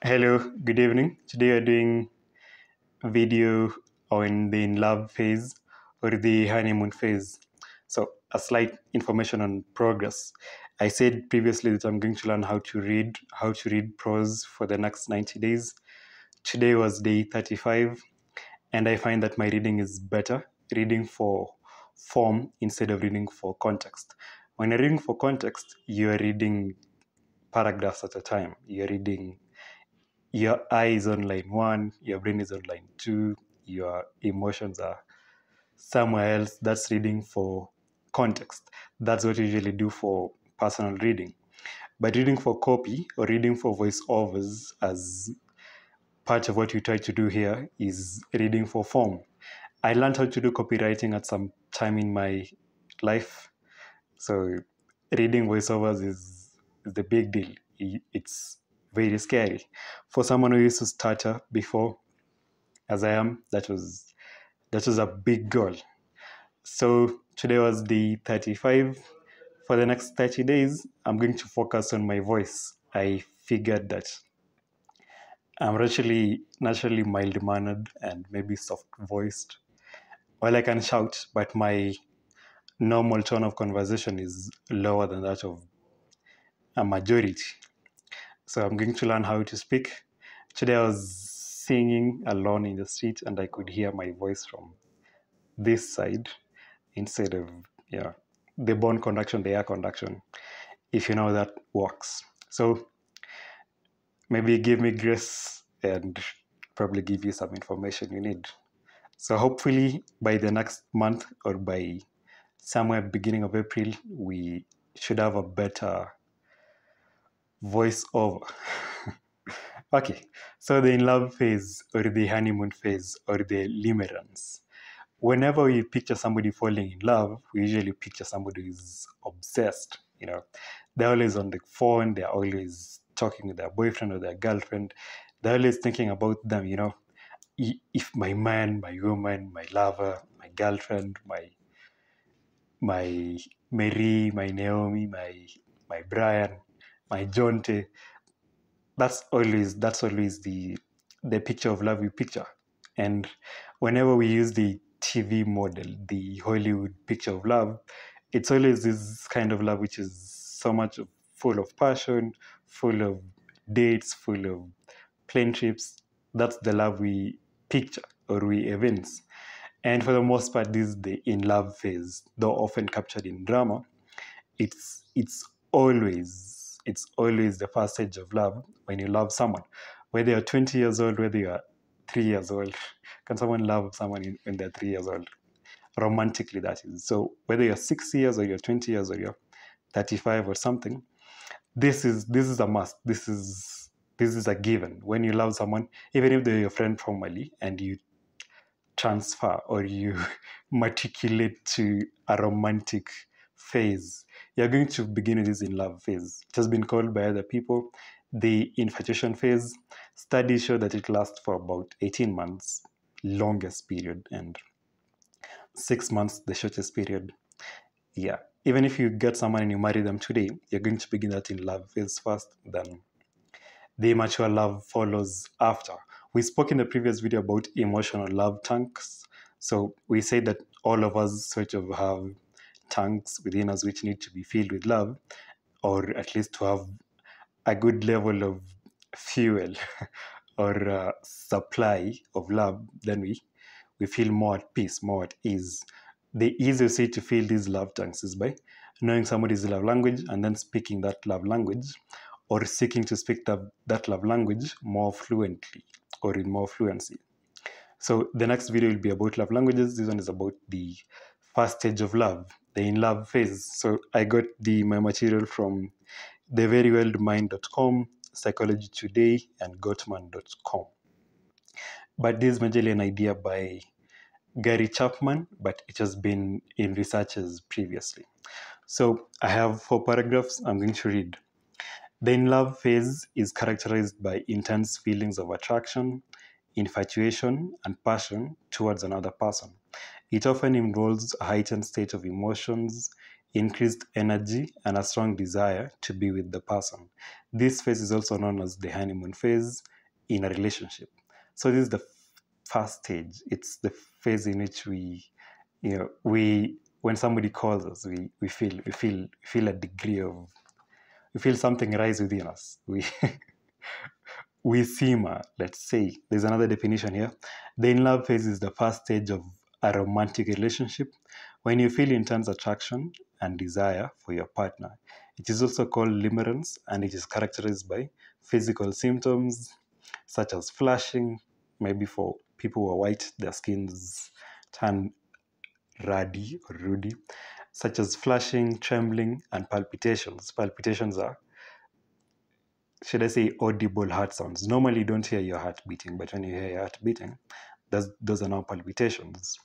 Hello, good evening. Today we're doing a video on the in love phase or the honeymoon phase. So, a slight information on progress. I said previously that I'm going to learn how to read prose for the next 90 days. Today was day 35, and I find that my reading is better, reading for form instead of reading for context. When you're reading for context, you're reading paragraphs at a time. You're reading your eye is on line one, your brain is on line two, your emotions are somewhere else. That's reading for context. That's what you usually do for personal reading. But reading for copy or reading for voiceovers, as part of what you try to do here, is reading for form. I learned how to do copywriting at some time in my life. So reading voiceovers is the big deal. It's very scary. For someone who used to stutter before, as I am, that was a big goal. So today was the 35. For the next 30 days, I'm going to focus on my voice. I figured that I'm naturally mild-mannered and maybe soft-voiced. Well, I can shout, but my normal tone of conversation is lower than that of a majority. So I'm going to learn how to speak. Today I was singing alone in the street and I could hear my voice from this side instead of the bone conduction, the air conduction, if you know how that works. So maybe give me grace and probably give you some information you need. So hopefully by the next month or by somewhere beginning of April, we should have a better voice over. Okay, so the in love phase or the honeymoon phase or the limerence. Whenever we picture somebody falling in love, we usually picture somebody who's obsessed. They're always on the phone, they're always talking with their boyfriend or their girlfriend. They're always thinking about them, if my man, my woman, my lover, my girlfriend, my Mary, my Naomi, my Brian, my Jonte. That's always the picture of love we picture. And whenever we use the TV model, the Hollywood picture of love, it's always this kind of love which is so much full of passion, full of dates, full of plane trips. That's the love we picture or we evince. And for the most part, this is the in love phase, though often captured in drama. It's always the first stage of love when you love someone, whether you're 20 years old, whether you're 3 years old. Can someone love someone when they're 3 years old? Romantically, that is. So whether you're 6 years or you're 20 years or you're 35 or something, this is a must. This is a given. When you love someone, even if they're your friend formally, and you transfer or you matriculate to a romantic phase, you're going to begin with this in love phase. It has been called by other people the infatuation phase. Studies show that it lasts for about 18 months, longest period, and 6 months, the shortest period. Yeah. Even if you get someone and you marry them today, you're going to begin that in love phase first, then the immature love follows after. We spoke in the previous video about emotional love tanks. So we say that all of us sort of have tanks within us which need to be filled with love, or at least to have a good level of fuel or supply of love. Then we feel more at peace, more at ease. The easiest way to fill these love tanks is by knowing somebody's love language and then speaking that love language, or seeking to speak that love language more fluently or in more fluency. So the next video will be about love languages. This one is about the first stage of love, the in love phase. So I got my material from theverywellmind.com, Psychology Today, and Gottman.com. But this is majorly an idea by Gary Chapman, but it has been in researches previously. So I have 4 paragraphs I'm going to read. The in love phase is characterized by intense feelings of attraction, infatuation, and passion towards another person. It often involves a heightened state of emotions, increased energy, and a strong desire to be with the person. This phase is also known as the honeymoon phase in a relationship. So this is the first stage. It's the phase in which when somebody calls us, we feel a degree of, we feel something rise within us. We simmer, let's say. There's another definition here. The in love phase is the first stage of a romantic relationship when you feel intense attraction and desire for your partner. It is also called limerence, and it is characterized by physical symptoms such as flushing. Maybe for people who are white, their skins turn ruddy or ruddy, such as flushing, trembling, and palpitations. Palpitations are, should I say, audible heart sounds. Normally you don't hear your heart beating, but when you hear your heart beating, those are now palpitations.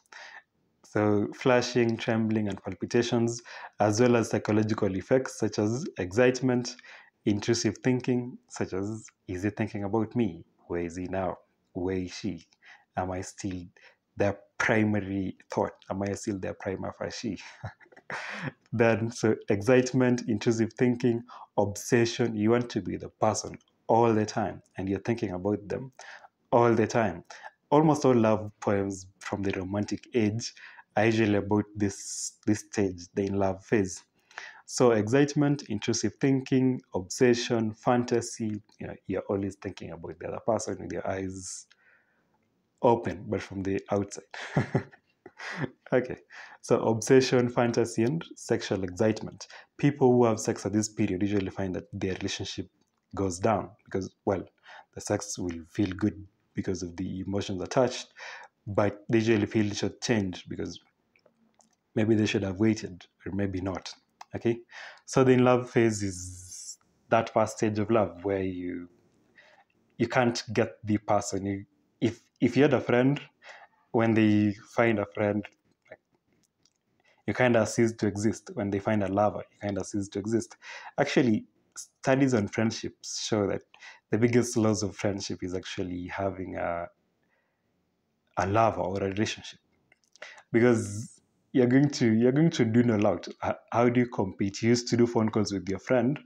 So flushing, trembling, and palpitations, as well as psychological effects such as excitement, intrusive thinking, such as, is he thinking about me? Where is he now? Where is she? Am I still their primary thought? Am I still their prima facie? Then, so excitement, intrusive thinking, obsession. You want to be the person all the time, and you're thinking about them all the time. Almost all love poems from the romantic age are usually about this stage, the in love phase. So excitement, intrusive thinking, obsession, fantasy. You're always thinking about the other person with your eyes open, but from the outside. Okay, so obsession, fantasy, and sexual excitement. People who have sex at this period usually find that their relationship goes down because, well, the sex will feel good because of the emotions attached, but they usually feel shortchanged because maybe they should have waited or maybe not. Okay, so the in love phase is that first stage of love where you can't get the person. If you had a friend, when they find a friend, you kind of cease to exist. When they find a lover, you kind of cease to exist. Actually, studies on friendships show that the biggest loss of friendship is actually having a lover or a relationship, because you're going to do no out. How do you compete? You used to do phone calls with your friend,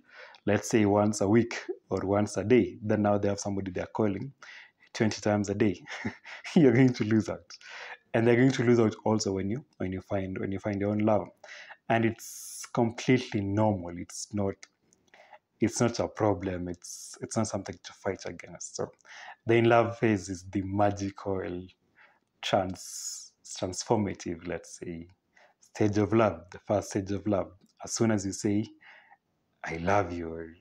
let's say once a week or once a day. Then now they have somebody they're calling 20 times a day. You're going to lose out, and they're going to lose out also when you find your own love. And it's completely normal. It's not a problem. It's not something to fight against. So the in love phase is the magical transformative, let's say, stage of love, the first stage of love. As soon as you say I love you, or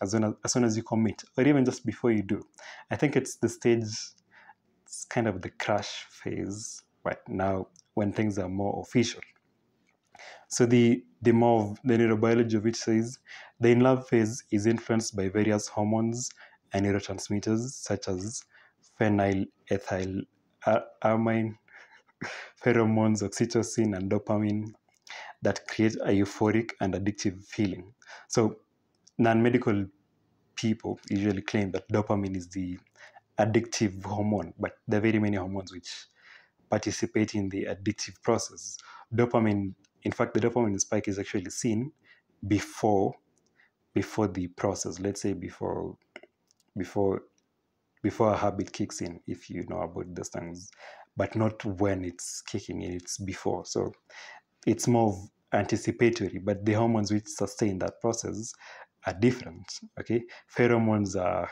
as soon as you commit, or even just before you do. I think it's the stage, it's kind of the crush phase, but now when things are more official. So the neurobiology of it says the in love phase is influenced by various hormones and neurotransmitters such as phenylethylamine, pheromones, oxytocin, and dopamine that create a euphoric and addictive feeling. So non-medical people usually claim that dopamine is the addictive hormone, but there are very many hormones which participate in the addictive process. Dopamine, in fact, the dopamine spike is actually seen before the process. Let's say before a habit kicks in, if you know about those things, but not when it's kicking in. It's before, so it's more of anticipatory. But the hormones which sustain that process are different. Okay, pheromones are.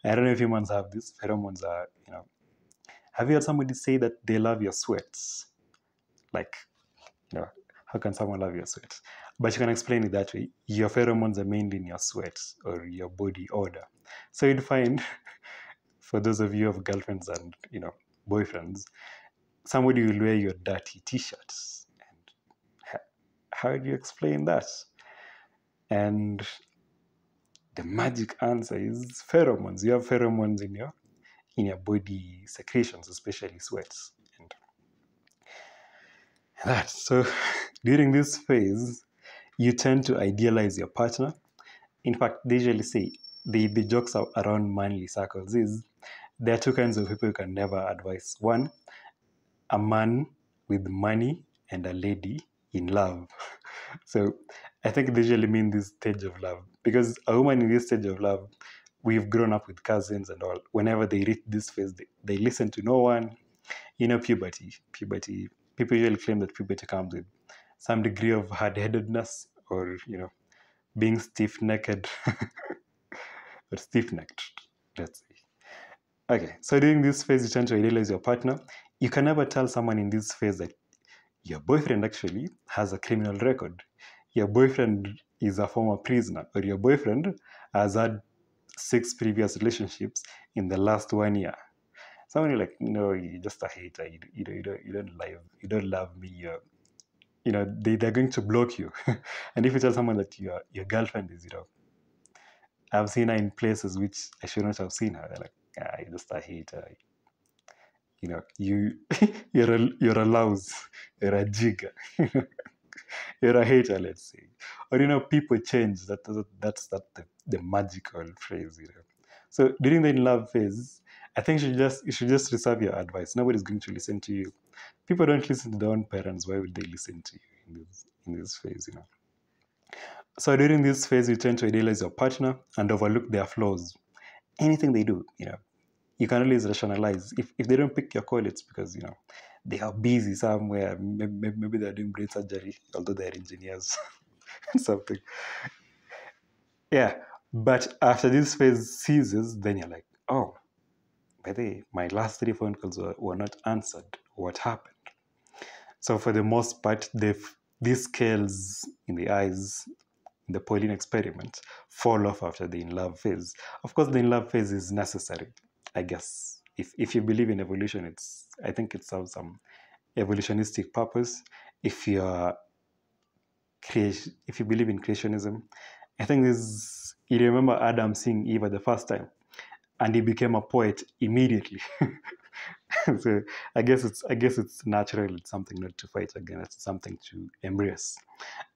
I don't know if humans have this. Pheromones are. Have you heard somebody say that they love your sweat? Like, how can someone love your sweat? But you can explain it that way. Your pheromones are mainly in your sweat or your body odor. So you'd find, for those of you who have girlfriends and boyfriends, somebody will wear your dirty t-shirts. And how do you explain that? And the magic answer is pheromones. You have pheromones in your body secretions, especially sweats. And that. So during this phase, you tend to idealize your partner. In fact, they usually say the jokes around manly circles is there are two kinds of people you can never advise. One, a man with money, and a lady in love. So I think they usually mean this stage of love, because a woman in this stage of love, we've grown up with cousins and all. Whenever they reach this phase, they listen to no one. Puberty. People usually claim that puberty comes with some degree of hard-headedness, or being stiff-necked or stiff-necked. Let's say. Okay, so during this phase, you tend to idealize your partner. You can never tell someone in this phase that your boyfriend actually has a criminal record. Your boyfriend is a former prisoner, or your boyfriend has had 6 previous relationships in the last 1 year. Someone like, you're just a hater. You don't love me. They're going to block you. And if you tell someone that your girlfriend is, I've seen her in places which I should not have seen her, they're like, you're just a hater. You you're a louse, you're a jigger. You're a hater, let's say. Or people change. That's the magical phrase. So during the in love phase, I think you should just reserve your advice. Nobody's going to listen to you. People don't listen to their own parents. Why would they listen to you in this phase? So during this phase, you tend to idealize your partner and overlook their flaws. Anything they do, you can always rationalize. If they don't pick your call, it's because they are busy somewhere. Maybe they're doing brain surgery, although they're engineers. Something. Yeah. But after this phase ceases, then you're like, oh, by the way, my last 3 phone calls were not answered. What happened? So for the most part, these scales in the eyes, in the Pauline experiment, fall off after the in love phase. Of course, the in love phase is necessary, I guess. If you believe in evolution, I think it serves some evolutionistic purpose. If you believe in creationism, I think you remember Adam seeing Eve the first time, and he became a poet immediately. So I guess it's natural. It's something not to fight against. It's something to embrace.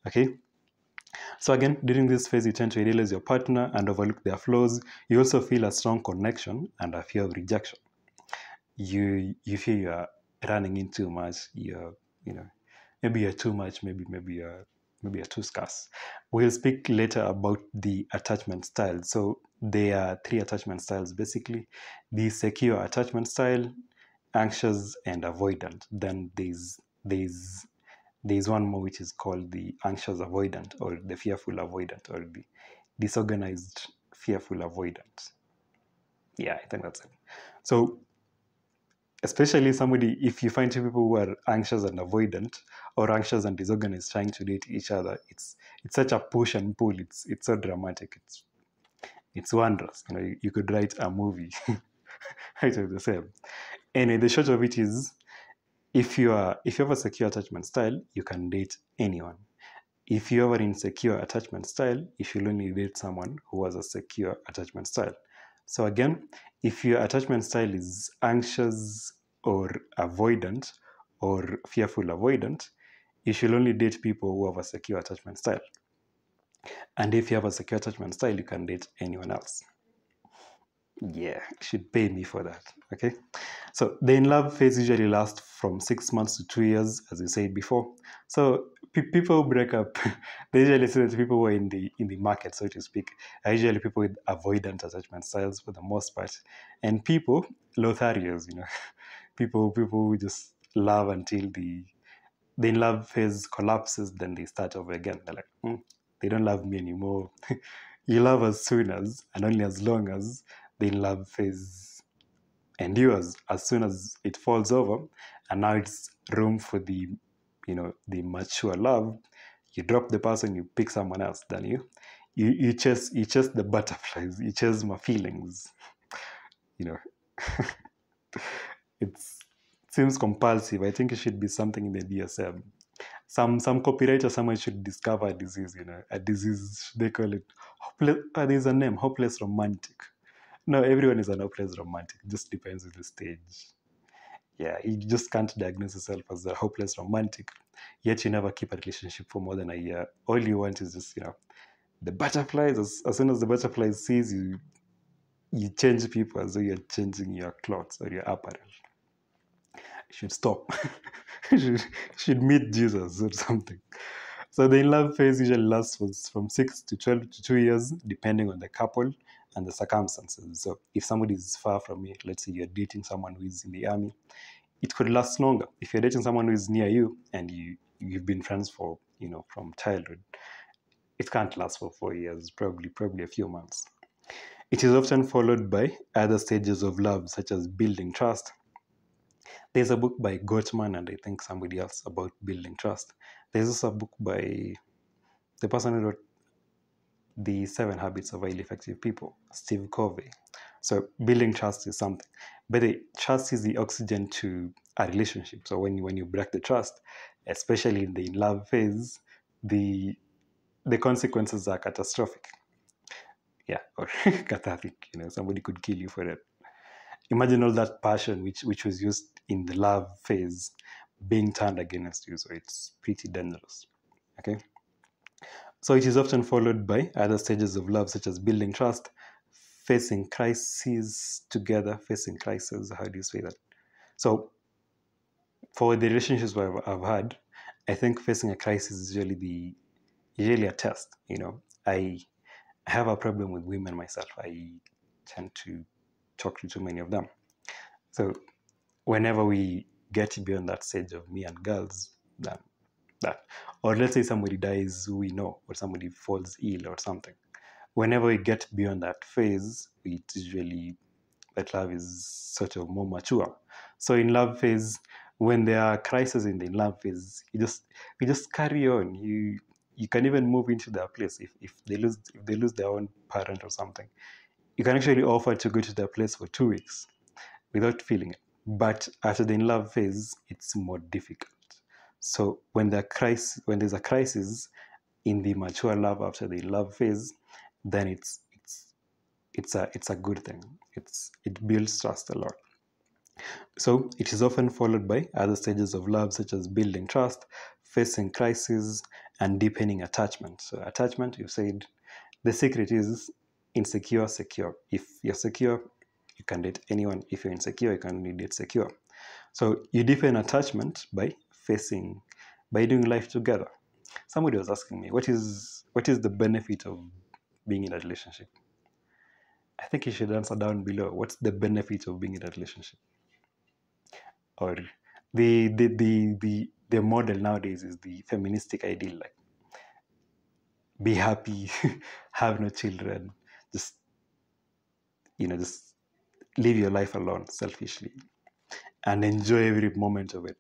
Okay. So again, during this phase, you tend to idealize your partner and overlook their flaws. You also feel a strong connection and a fear of rejection. You feel you are running in too much. Maybe you're too much. Maybe you're too scarce. We'll speak later about the attachment style. So there are 3 attachment styles basically: the secure attachment style, anxious, and avoidant. Then there's one more which is called the anxious avoidant, or the fearful avoidant, or the disorganized fearful avoidant. Yeah, I think that's it. So especially if you find 2 people who are anxious and avoidant, or anxious and disorganized, trying to date each other, it's such a push and pull. It's so dramatic. It's wondrous. You could write a movie out of the same. Anyway, the short of it is, if you have a secure attachment style, you can date anyone. If you have an insecure attachment style, you should only date someone who has a secure attachment style. So again, if your attachment style is anxious or avoidant or fearful avoidant, you should only date people who have a secure attachment style. And if you have a secure attachment style, you can date anyone else. Yeah, you should pay me for that. Okay. So the in love phase usually lasts from 6 months to 2 years, as we said before. So people who break up, they usually say that people who are in the market, so to speak, are usually people with avoidant attachment styles for the most part, and people Lotharios, people who just love until the in love phase collapses, then they start over again. They're like, they don't love me anymore. You love as soon as, and only as long as, the in love phase endures. As soon as it falls over, and now it's room for the mature love, you drop the person, you pick someone else. Then you chase the butterflies, you chase my feelings. It seems compulsive. I think it should be something in the DSM. Some copywriter somewhere should discover a disease. A disease, they call it hopeless. There's a name, hopeless romantic. No, everyone is an hopeless romantic. It just depends on the stage. Yeah, you just can't diagnose yourself as a hopeless romantic, yet you never keep a relationship for more than a year. All you want is just, the butterflies. As soon as the butterfly sees you, you change people as though you're changing your clothes or your apparel. You should stop. You should meet Jesus or something. So the in love phase usually lasts from 6 to 12 to 2 years, depending on the couple and the circumstances. So if somebody is far from you, let's say you're dating someone who is in the army, it could last longer. If you're dating someone who is near you and you've been friends for, from childhood, it can't last for 4 years, probably a few months. It is often followed by other stages of love, such as building trust. There's a book by Gottman and I think somebody else about building trust. There's also a book by the person who wrote The 7 Habits of Highly Effective People, Steve Covey. So building trust is something. But the trust is the oxygen to a relationship. So when you break the trust, especially in the love phase, the consequences are catastrophic. Yeah, or catastrophic. Somebody could kill you for it. Imagine all that passion which was used in the love phase being turned against you. So it's pretty dangerous. Okay. So it is often followed by other stages of love, such as building trust, facing crises together, facing crises. How do you say that? So for the relationships I've had, I think facing a crisis is usually a test. I have a problem with women myself. I tend to talk to too many of them. So whenever we get beyond that stage of me and girls, that or let's say somebody dies who we know, or somebody falls ill or something. Whenever we get beyond that phase, it's usually that love is sort of more mature. So in love phase, when there are crises in the love phase, you just carry on. You can even move into their place if they lose their own parent or something. You can actually offer to go to their place for 2 weeks without feeling it. But after the in love phase, it's more difficult. So when there's a crisis in the mature love after the love phase, then it's a good thing. It builds trust a lot. So it is often followed by other stages of love, such as building trust, facing crises, and deepening attachment. So attachment, you said, the secret is insecure, secure. If you're secure, you can date anyone. If you're insecure, you can only date secure. So you deepen attachment by doing life together. Somebody was asking me, what is the benefit of being in a relationship? I think you should answer down below. What's the benefit of being in a relationship? Or the model nowadays is the feministic ideal, like be happy, have no children, just just live your life alone, selfishly, and enjoy every moment of it.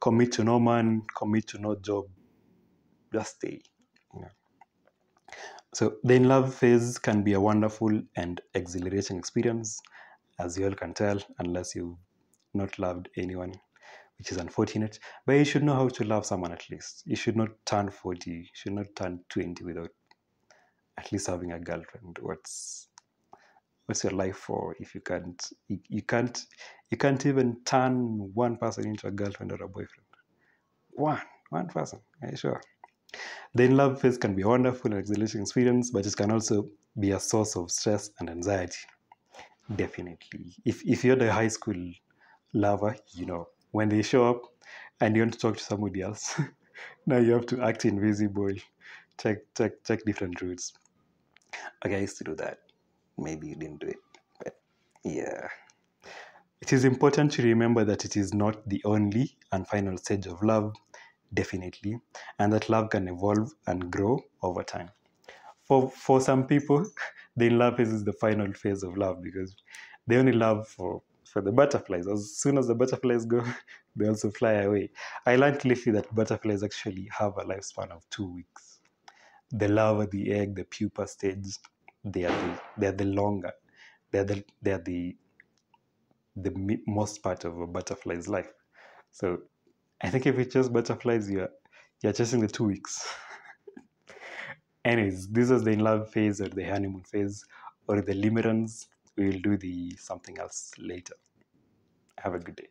Commit to no man, commit to no job, just stay. So the in love phase can be a wonderful and exhilarating experience, as you all can tell, unless you've not loved anyone, which is unfortunate. But you should know how to love someone at least. You should not turn 40, you should not turn 20 without at least having a girlfriend. What's your life for if you can't even turn one person into a girlfriend or a boyfriend? One person, are you sure? The in love phase can be a wonderful and exhilarating experience, but it can also be a source of stress and anxiety. Definitely. If you're the high school lover, when they show up and you want to talk to somebody else, now you have to act invisible, check different routes. Okay, I used to do that. Maybe you didn't do it, but yeah. It is important to remember that it is not the only and final stage of love, definitely, and that love can evolve and grow over time. For some people, the in love phase is the final phase of love because they only love for the butterflies. As soon as the butterflies go, they also fly away. I learned lately that butterflies actually have a lifespan of 2 weeks. The larva, the egg, the pupa stage, they are the longer. They are the most part of a butterfly's life. So I think if you chase butterflies, you're chasing the 2 weeks. Anyways, this is the in love phase or the honeymoon phase or the limerence. We will do the something else later. Have a good day.